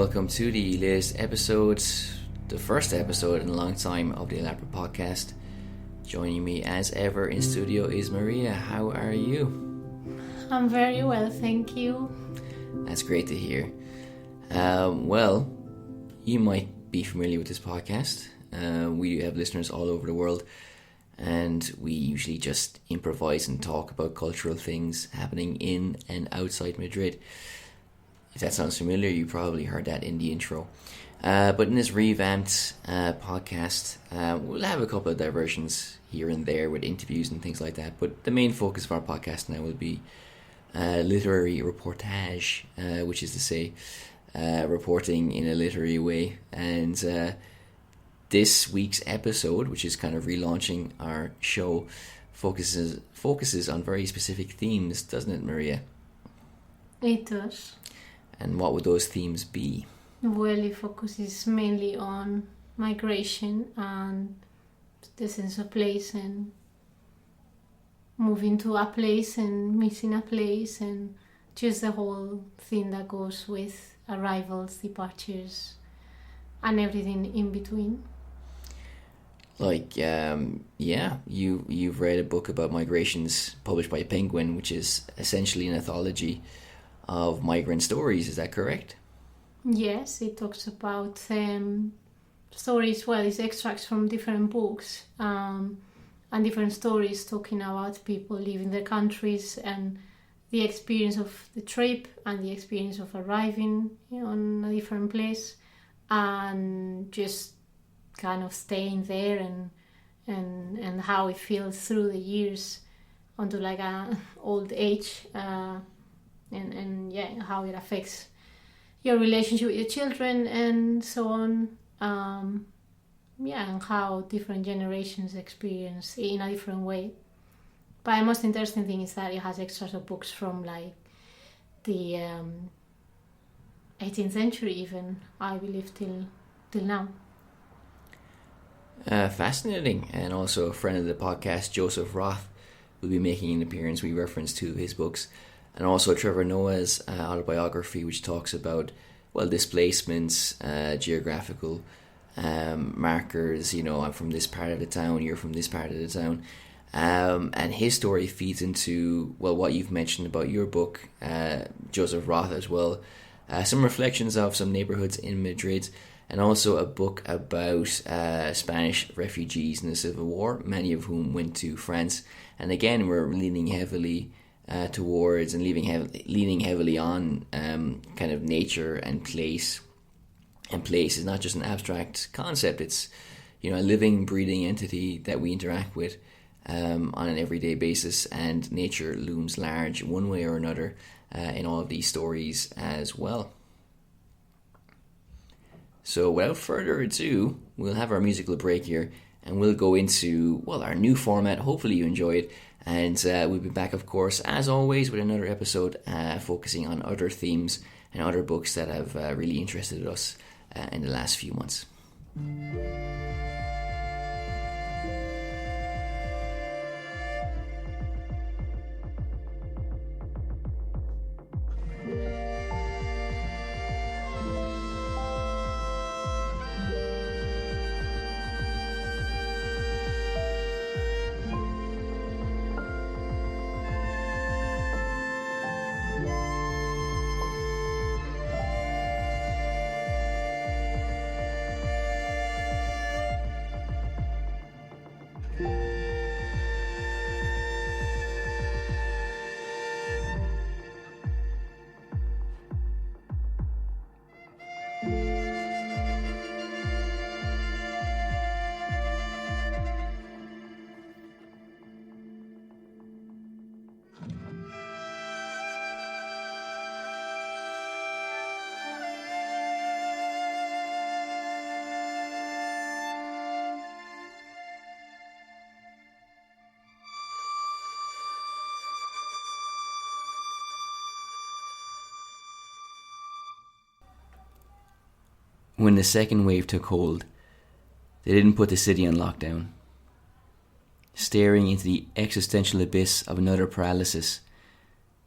welcome to the latest episode, the first episode in a long time of the Elaborate Podcast. Joining me as ever in studio is Maria. How are you? I'm very well, thank you. That's great to hear. Well, you might be familiar with this podcast. We have listeners all over the world, and we usually just improvise and talk about cultural things happening in and outside Madrid. If that sounds familiar, you probably heard that in the intro. But in this revamped podcast, we'll have a couple of diversions here and there with interviews and things like that. But the main focus of our podcast now will be literary reportage, which is to say, reporting in a literary way. And this week's episode, which is kind of relaunching our show, focuses on very specific themes, doesn't it, Maria? It does. And what would those themes be? Well, it focuses mainly on migration and the sense of place and moving to a place and missing a place and just the whole thing that goes with arrivals, departures, and everything in between. Like, you've read a book about migrations published by Penguin, which is essentially an anthology of migrant stories. Is that correct? Yes, it talks about stories. Well, it's extracts from different books and different stories talking about people leaving their countries and the experience of the trip and the experience of arriving on a different place and just kind of staying there and how it feels through the years onto like a old age. And how it affects your relationship with your children and so on. And how different generations experience it in a different way. But the most interesting thing is that it has extras of books from like the 18th century even, I believe, till now. Fascinating. And also a friend of the podcast, Joseph Roth, will be making an appearance. We reference to his books. And also Trevor Noah's autobiography, which talks about, well, displacements, geographical markers. You know, I'm from this part of the town, you're from this part of the town. And his story feeds into, well, what you've mentioned about your book, Joseph Roth as well. Some reflections of some neighborhoods in Madrid, and also a book about Spanish refugees in the Civil War, many of whom went to France. And again, we're leaning heavily towards and leaning heavily on kind of nature and place. And place is not just an abstract concept; it's, you know, a living, breathing entity that we interact with on an everyday basis. And nature looms large one way or another in all of these stories as well. So without further ado, we'll have our musical break here, and we'll go into, well, our new format. Hopefully you enjoy it. And we'll be back, of course, as always, with another episode focusing on other themes and other books that have really interested us in the last few months. When the second wave took hold, they didn't put the city on lockdown. Staring into the existential abyss of another paralysis,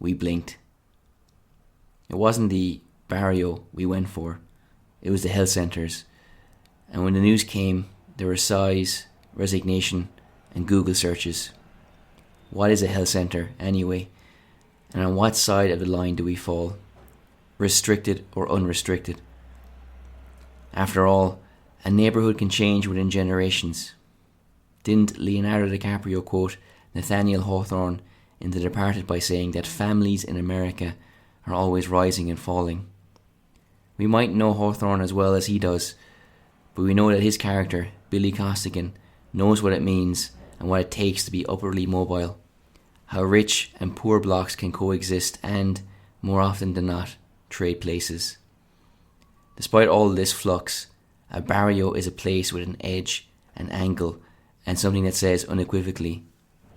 we blinked. It wasn't the barrio we went for, it was the health centres. And when the news came, there were sighs, resignation, and Google searches. What is a health centre, anyway? And on what side of the line do we fall? Restricted or unrestricted? After all, a neighbourhood can change within generations. Didn't Leonardo DiCaprio quote Nathaniel Hawthorne in The Departed by saying that families in America are always rising and falling? We might know Hawthorne as well as he does, but we know that his character, Billy Costigan, knows what it means and what it takes to be upwardly mobile, how rich and poor blocks can coexist and, more often than not, trade places. Despite all this flux, a barrio is a place with an edge, an angle, and something that says unequivocally,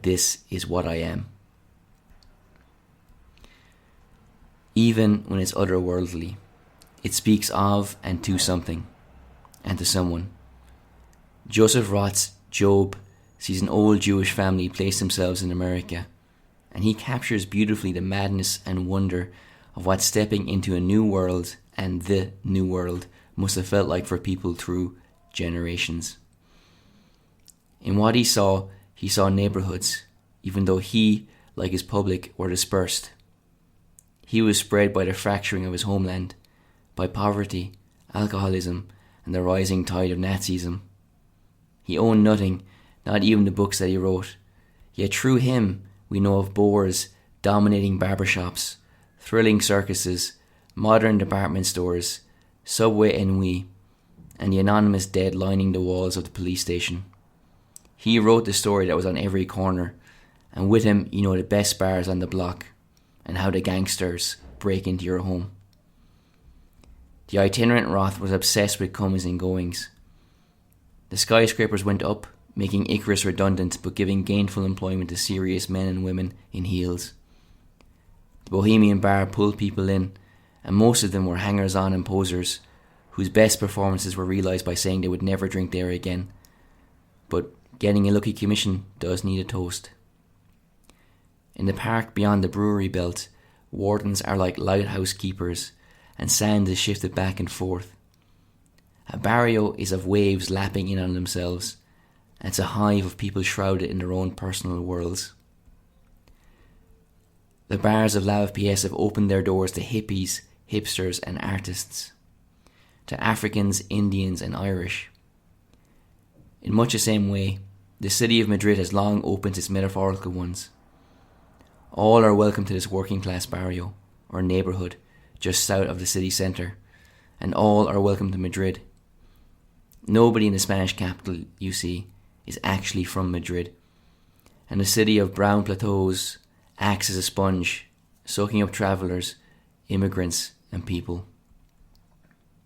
this is what I am. Even when it's otherworldly, it speaks of and to something, and to someone. Joseph Roth's Job sees an old Jewish family place themselves in America, and he captures beautifully the madness and wonder of what stepping into a new world and the new world must have felt like for people through generations. In what he saw neighbourhoods, even though he, like his public, were dispersed. He was spread by the fracturing of his homeland, by poverty, alcoholism, and the rising tide of Nazism. He owned nothing, not even the books that he wrote. Yet through him, we know of Boers dominating barbershops, thrilling circuses, modern department stores, subway ennui, and the anonymous dead lining the walls of the police station. He wrote the story that was on every corner, and with him you know the best bars on the block, and how the gangsters break into your home. The itinerant Roth was obsessed with comings and goings. The skyscrapers went up, making Icarus redundant but giving gainful employment to serious men and women in heels. The Bohemian bar pulled people in, and most of them were hangers-on and posers, whose best performances were realised by saying they would never drink there again. But getting a lucky commission does need a toast. In the park beyond the brewery belt, wardens are like lighthouse keepers, and sand is shifted back and forth. A barrio is of waves lapping in on themselves, and it's a hive of people shrouded in their own personal worlds. The bars of Lavapiés have opened their doors to hippies, hipsters and artists, to Africans, Indians and Irish. In much the same way, the city of Madrid has long opened its metaphorical ones. All are welcome to this working class barrio, or neighbourhood, just south of the city centre, and all are welcome to Madrid. Nobody in the Spanish capital, you see, is actually from Madrid, and the city of brown plateaus acts as a sponge, soaking up travellers, immigrants and people.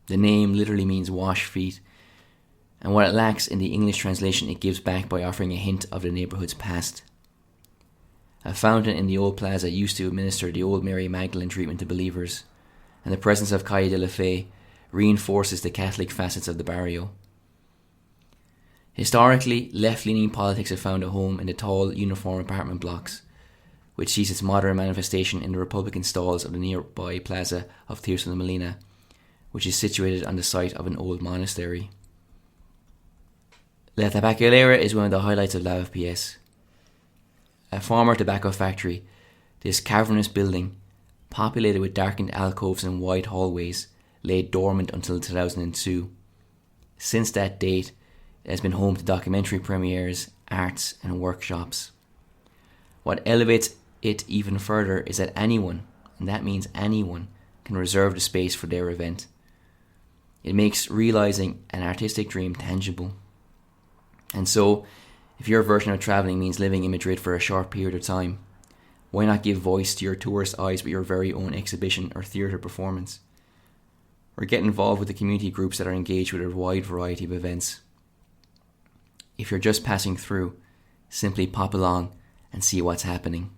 The name literally means wash feet, and what it lacks in the English translation it gives back by offering a hint of the neighbourhood's past. A fountain in the old plaza used to administer the old Mary Magdalene treatment to believers, and the presence of Calle de la Fe reinforces the Catholic facets of the barrio. Historically, left-leaning politics have found a home in the tall, uniform apartment blocks, which sees its modern manifestation in the Republican stalls of the nearby plaza of Tirso de Molina, which is situated on the site of an old monastery. La Tabacalera is one of the highlights of Lavapiés. A former tobacco factory, this cavernous building, populated with darkened alcoves and wide hallways, lay dormant until 2002. Since that date, it has been home to documentary premieres, arts and workshops. What elevates it even further is that anyone, and that means anyone, can reserve the space for their event. It makes realising an artistic dream tangible. And so, if your version of travelling means living in Madrid for a short period of time, why not give voice to your tourist eyes with your very own exhibition or theatre performance? Or get involved with the community groups that are engaged with a wide variety of events. If you're just passing through, simply pop along and see what's happening.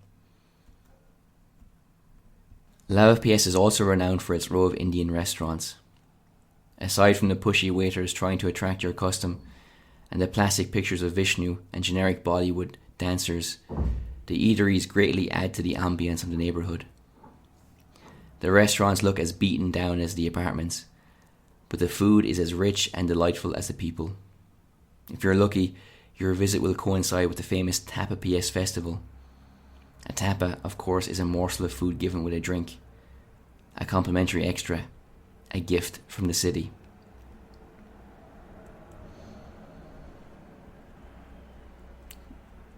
Lavapiés is also renowned for its row of Indian restaurants. Aside from the pushy waiters trying to attract your custom, and the plastic pictures of Vishnu and generic Bollywood dancers, the eateries greatly add to the ambience of the neighbourhood. The restaurants look as beaten down as the apartments, but the food is as rich and delightful as the people. If you're lucky, your visit will coincide with the famous Tapa PS festival. A tapa, of course, is a morsel of food given with a drink, a complimentary extra, a gift from the city.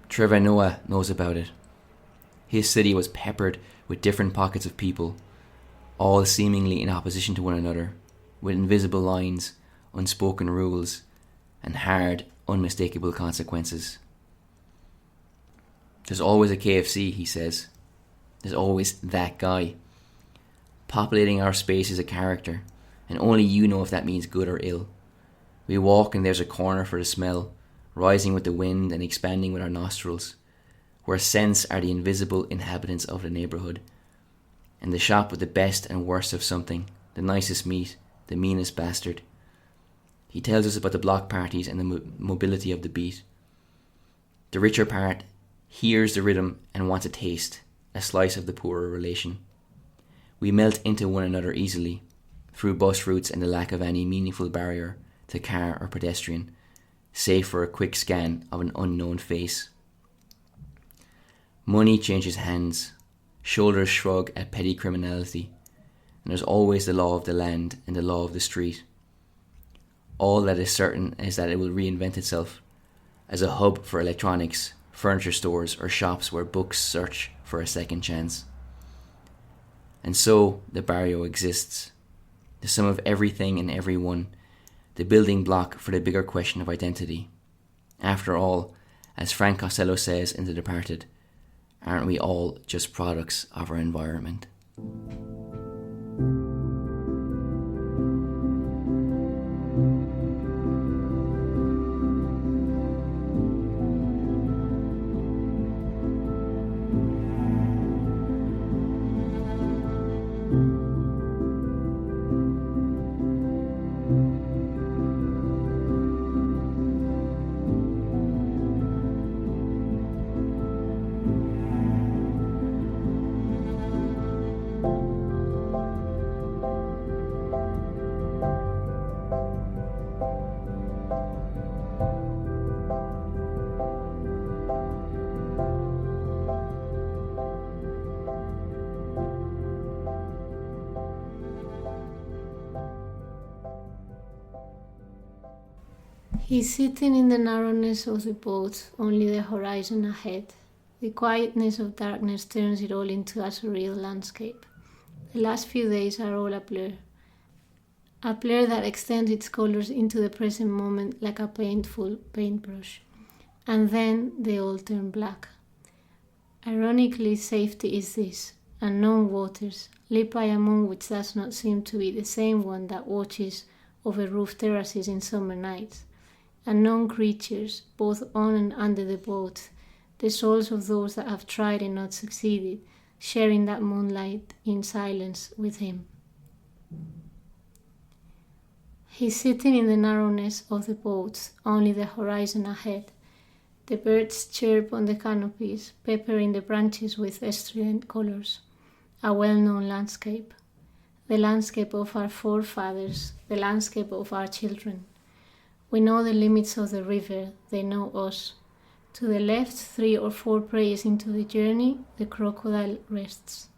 Trevor Noah knows about it. His city was peppered with different pockets of people, all seemingly in opposition to one another, with invisible lines, unspoken rules, and hard, unmistakable consequences. There's always a KFC, he says. There's always that guy. Populating our space is a character, and only you know if that means good or ill. We walk and there's a corner for the smell, rising with the wind and expanding with our nostrils, where scents are the invisible inhabitants of the neighbourhood, and the shop with the best and worst of something, the nicest meat, the meanest bastard. He tells us about the block parties and the mobility of the beat. The richer part hears the rhythm and wants a taste, a slice of the poorer relation. We melt into one another easily, through bus routes and the lack of any meaningful barrier to car or pedestrian, save for a quick scan of an unknown face. Money changes hands, shoulders shrug at petty criminality, and there's always the law of the land and the law of the street. All that is certain is that it will reinvent itself as a hub for electronics, furniture stores, or shops where books search for a second chance. And so the barrio exists, the sum of everything and everyone, the building block for the bigger question of identity. After all, as Frank Costello says in The Departed, aren't we all just products of our environment? He's sitting in the narrowness of the boat, only the horizon ahead. The quietness of darkness turns it all into a surreal landscape. The last few days are all a blur that extends its colors into the present moment like a painful paintbrush. And then they all turn black. Ironically, safety is this, unknown waters, lit by a moon which does not seem to be the same one that watches over roof terraces in summer nights. Unknown creatures, both on and under the boat, the souls of those that have tried and not succeeded, sharing that moonlight in silence with him. He's sitting in the narrowness of the boat, only the horizon ahead. The birds chirp on the canopies, peppering the branches with estrident colors. A well-known landscape. The landscape of our forefathers, the landscape of our children. We know the limits of the river, they know us. To the left, 3 or 4 prays into the journey, the crocodile rests.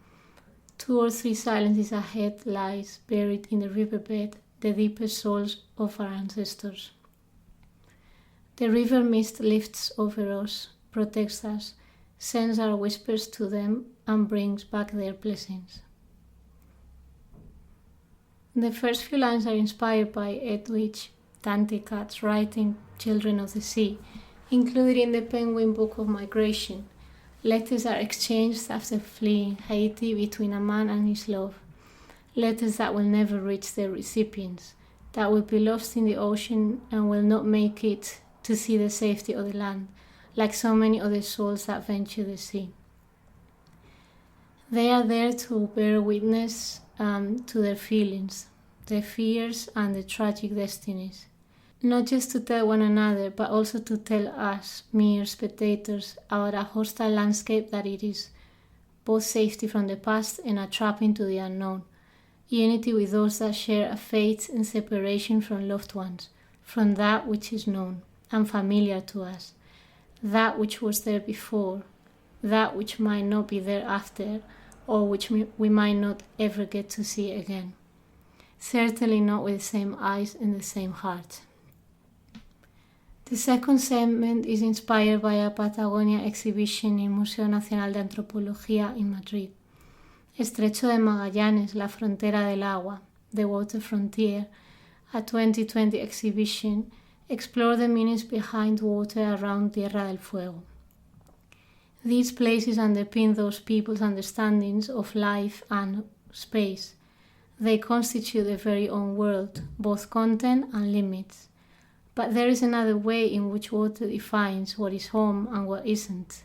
2 or 3 silences ahead lies, buried in the riverbed, the deepest souls of our ancestors. The river mist lifts over us, protects us, sends our whispers to them, and brings back their blessings. The first few lines are inspired by Edwidge Dante Katz writing Children of the Sea, included in the Penguin Book of Migration. Letters are exchanged after fleeing Haiti between a man and his love. Letters that will never reach their recipients, that will be lost in the ocean and will not make it to see the safety of the land, like so many other souls that venture the sea. They are there to bear witness to their feelings, their fears, and their tragic destinies. Not just to tell one another, but also to tell us, mere spectators, about a hostile landscape that it is, both safety from the past and a trap into the unknown, unity with those that share a fate and separation from loved ones, from that which is known and familiar to us, that which was there before, that which might not be there after, or which we might not ever get to see again. Certainly not with the same eyes and the same heart. The second segment is inspired by a Patagonia exhibition in Museo Nacional de Antropología in Madrid. Estrecho de Magallanes, La Frontera del Agua, The Water Frontier, a 2020 exhibition, explored the meanings behind water around Tierra del Fuego. These places underpin those people's understandings of life and space. They constitute their very own world, both content and limits. But there is another way in which water defines what is home and what isn't.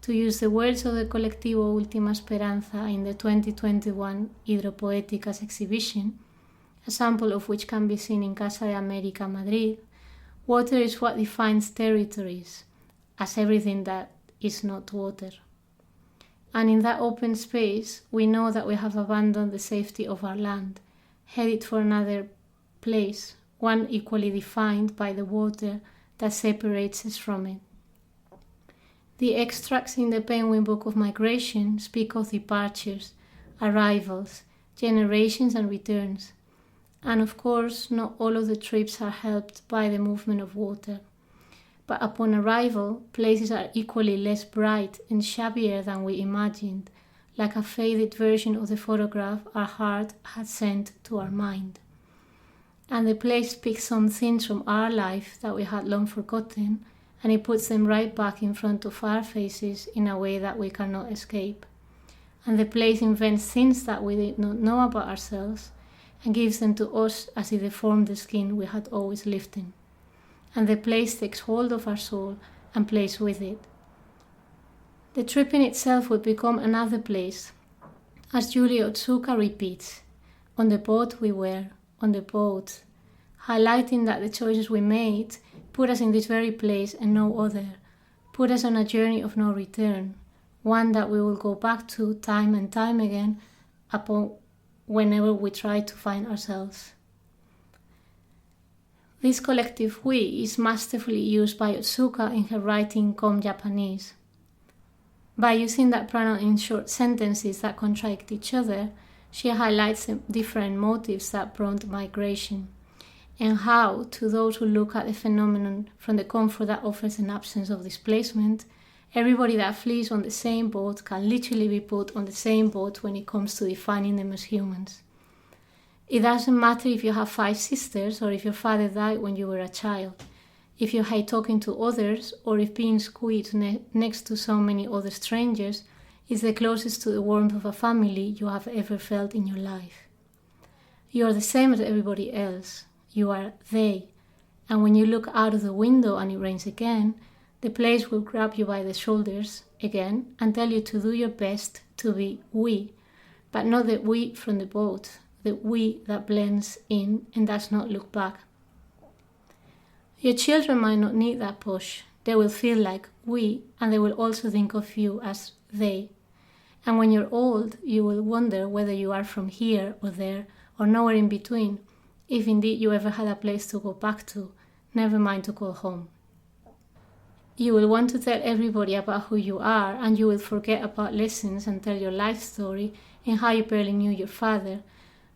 To use the words of the Colectivo Última Esperanza in the 2021 Hidropoéticas exhibition, a sample of which can be seen in Casa de América, Madrid, water is what defines territories, as everything that is not water. And in that open space, we know that we have abandoned the safety of our land, headed for another place, one equally defined by the water that separates us from it. The extracts in the Penguin Book of Migration speak of departures, arrivals, generations and returns. And of course, not all of the trips are helped by the movement of water. But upon arrival, places are equally less bright and shabbier than we imagined, like a faded version of the photograph our heart had sent to our mind. And the place picks some things from our life that we had long forgotten, and it puts them right back in front of our faces in a way that we cannot escape. And the place invents things that we did not know about ourselves, and gives them to us as it deformed the skin we had always lived in. And the place takes hold of our soul and plays with it. The trip in itself would become another place, as Julia Tussuck repeats, on the boat we were, on the boat, highlighting that the choices we made put us in this very place and no other, put us on a journey of no return, one that we will go back to time and time again upon whenever we try to find ourselves. This collective we is masterfully used by Otsuka in her writing Come Japanese. By using that pronoun in short sentences that contradict each other, she highlights the different motives that prompt migration, and how, to those who look at the phenomenon from the comfort that offers an absence of displacement, everybody that flees on the same boat can literally be put on the same boat when it comes to defining them as humans. It doesn't matter if you have 5 sisters or if your father died when you were a child, if you hate talking to others or if being squeezed next to so many other strangers is the closest to the warmth of a family you have ever felt in your life. You are the same as everybody else. You are they. And when you look out of the window and it rains again, the place will grab you by the shoulders again and tell you to do your best to be we, but not the we from the boat, the we that blends in and does not look back. Your children might not need that push. They will feel like we, and they will also think of you as they. And when you're old, you will wonder whether you are from here or there or nowhere in between, if indeed you ever had a place to go back to, never mind to call home. You will want to tell everybody about who you are, and you will forget about lessons and tell your life story and how you barely knew your father,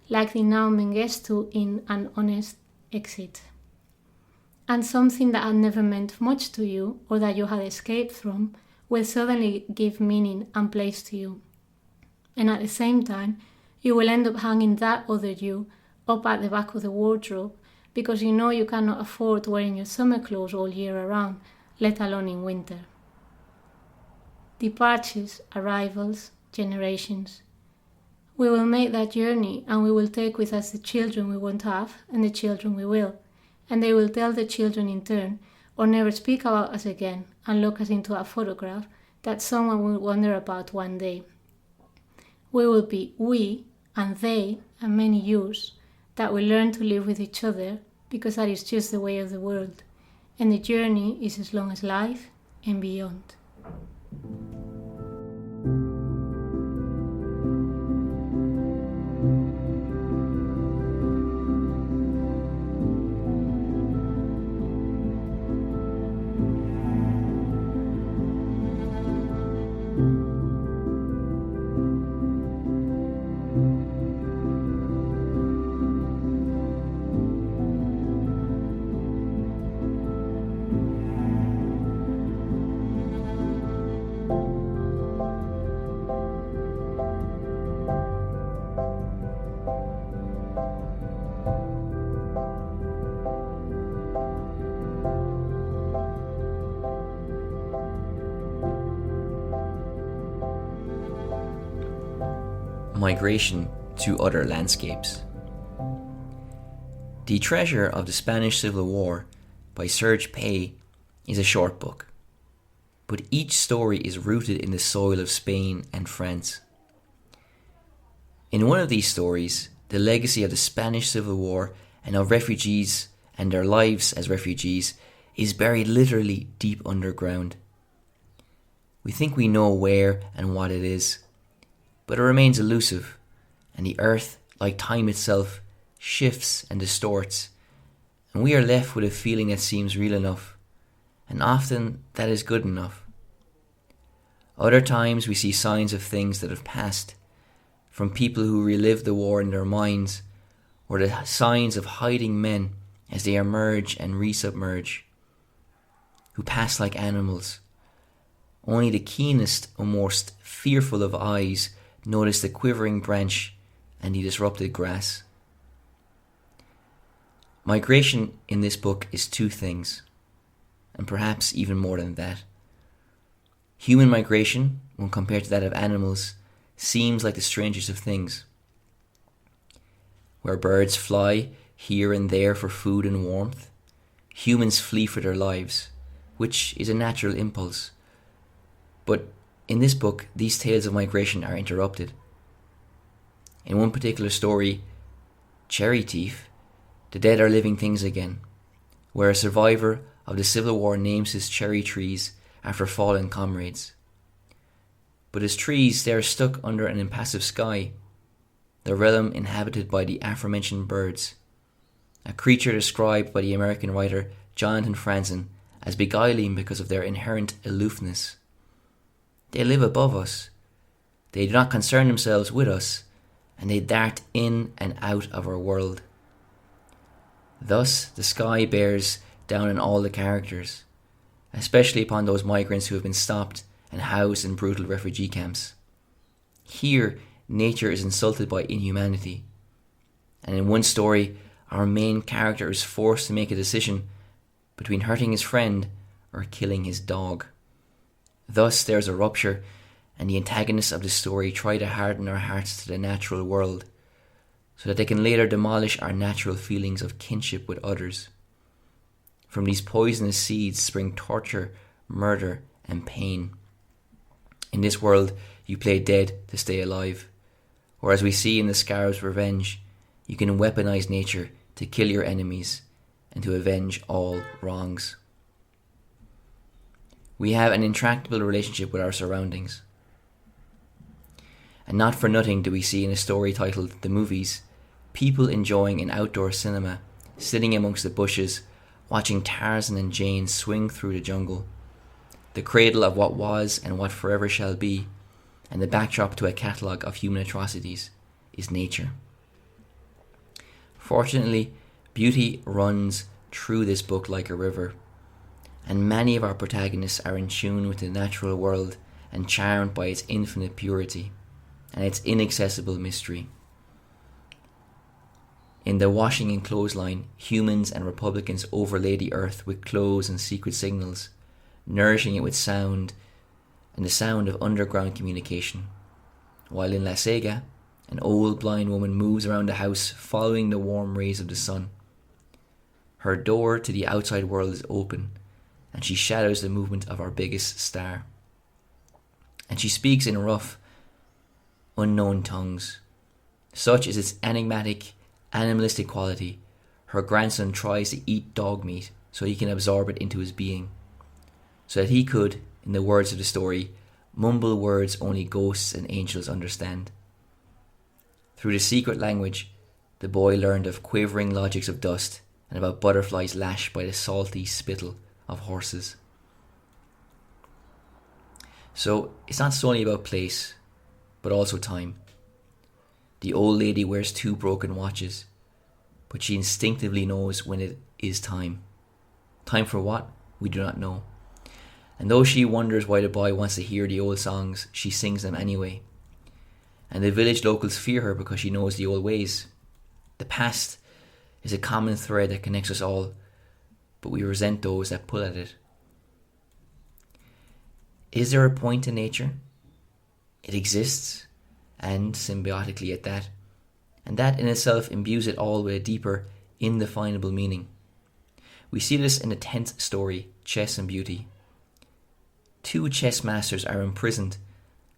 like the now Mengistu in An Honest Exit. And something that had never meant much to you or that you had escaped from will suddenly give meaning and place to you. And at the same time, you will end up hanging that other you up at the back of the wardrobe because you know you cannot afford wearing your summer clothes all year around, let alone in winter. Departures, arrivals, generations. We will make that journey and we will take with us the children we won't have and the children we will, and they will tell the children in turn or never speak about us again and look us into a photograph that someone will wonder about one day. We will be we and they and many yous that will learn to live with each other because that is just the way of the world, and the journey is as long as life and beyond. Migration to Other Landscapes. The Treasure of the Spanish Civil War by Sergey is a short book, but each story is rooted in the soil of Spain and France. In one of these stories, the legacy of the Spanish Civil War and of refugees and their lives as refugees is buried literally deep underground. We think we know where and what it is, but it remains elusive, and the earth, like time itself, shifts and distorts, and we are left with a feeling that seems real enough, and often that is good enough. Other times we see signs of things that have passed, from people who relive the war in their minds, or the signs of hiding men as they emerge and resubmerge, who pass like animals. Only the keenest or most fearful of eyes notice the quivering branch and the disrupted grass. Migration in this book is two things, and perhaps even more than that. Human migration, when compared to that of animals, seems like the strangest of things. Where birds fly here and there for food and warmth, humans flee for their lives, which is a natural impulse. But in this book, these tales of migration are interrupted. In one particular story, Cherry Thief, the dead are living things again, where a survivor of the Civil War names his cherry trees after fallen comrades. But his trees, they are stuck under an impassive sky, the realm inhabited by the aforementioned birds, a creature described by the American writer Jonathan Franzen as beguiling because of their inherent aloofness. They live above us, they do not concern themselves with us, and they dart in and out of our world. Thus the sky bears down on all the characters, especially upon those migrants who have been stopped and housed in brutal refugee camps. Here, nature is insulted by inhumanity, and in one story, our main character is forced to make a decision between hurting his friend or killing his dog. Thus there is a rupture, and the antagonists of the story try to harden our hearts to the natural world, so that they can later demolish our natural feelings of kinship with others. From these poisonous seeds spring torture, murder, and pain. In this world, you play dead to stay alive, or as we see in the Scarab's Revenge, you can weaponize nature to kill your enemies and to avenge all wrongs. We have an intractable relationship with our surroundings. And not for nothing do we see in a story titled The Movies, people enjoying an outdoor cinema, sitting amongst the bushes, watching Tarzan and Jane swing through the jungle, the cradle of what was and what forever shall be, and the backdrop to a catalogue of human atrocities, is nature. Fortunately, beauty runs through this book like a river, and many of our protagonists are in tune with the natural world and charmed by its infinite purity and its inaccessible mystery. In the washing and clothesline, humans and Republicans overlay the earth with clothes and secret signals, nourishing it with sound and the sound of underground communication. While in La Sega, an old blind woman moves around the house following the warm rays of the sun. Her door to the outside world is open, and she shadows the movement of our biggest star. And she speaks in rough, unknown tongues. Such is its enigmatic, animalistic quality. Her grandson tries to eat dog meat so he can absorb it into his being, so that he could, in the words of the story, mumble words only ghosts and angels understand. Through the secret language, the boy learned of quivering logics of dust and about butterflies lashed by the salty spittle of horses. So it's not solely about place, but also time. The old lady wears 2 broken watches, but she instinctively knows when it is time. Time for what? We do not know. And though she wonders why the boy wants to hear the old songs, she sings them anyway. And the village locals fear her because she knows the old ways. The past is a common thread that connects us all, but we resent those that pull at it. Is there a point in nature? It exists, and symbiotically at that. And that in itself imbues it all with a deeper, indefinable meaning. We see this in the 10th story, Chess and Beauty. Two chess masters are imprisoned,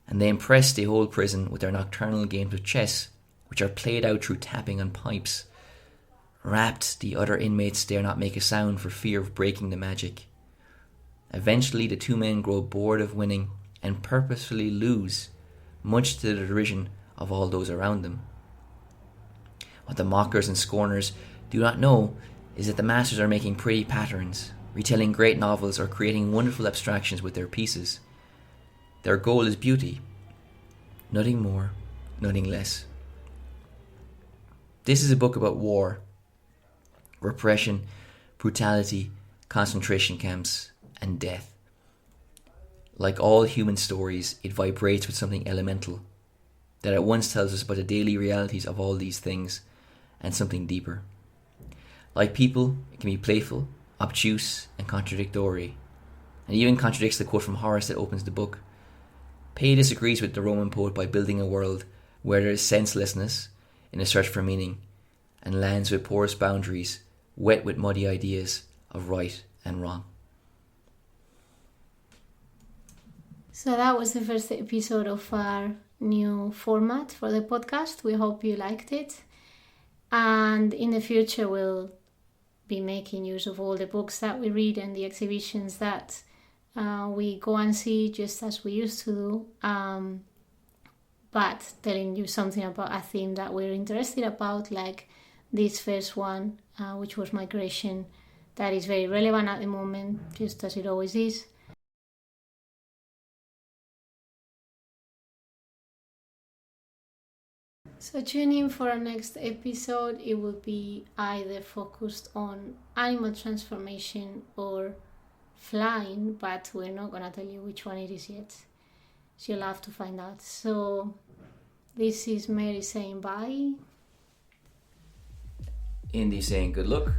and they impress the whole prison with their nocturnal games of chess, which are played out through tapping on pipes. Rapt, the other inmates dare not make a sound for fear of breaking the magic. Eventually, the two men grow bored of winning and purposefully lose, much to the derision of all those around them. What the mockers and scorners do not know is that the masters are making pretty patterns, retelling great novels, or creating wonderful abstractions with their pieces. Their goal is beauty. Nothing more, nothing less. This is a book about war, repression, brutality, concentration camps, and death. Like all human stories, it vibrates with something elemental that at once tells us about the daily realities of all these things and something deeper. Like people, it can be playful, obtuse, and contradictory, and even contradicts the quote from Horace that opens the book. Pei disagrees with the Roman poet by building a world where there is senselessness in a search for meaning, and lands with porous boundaries, wet with muddy ideas of right and wrong. So that was the first episode of our new format for the podcast. We hope you liked it. And in the future, we'll be making use of all the books that we read and the exhibitions that we go and see, just as we used to do. But telling you something about a theme that we're interested about, like this first one, which was migration, that is very relevant at the moment, just as it always is. So tune in for our next episode. It will be either focused on animal transformation or flying, but we're not going to tell you which one it is yet. So you'll have to find out. So this is Mary saying bye. Indy saying good luck.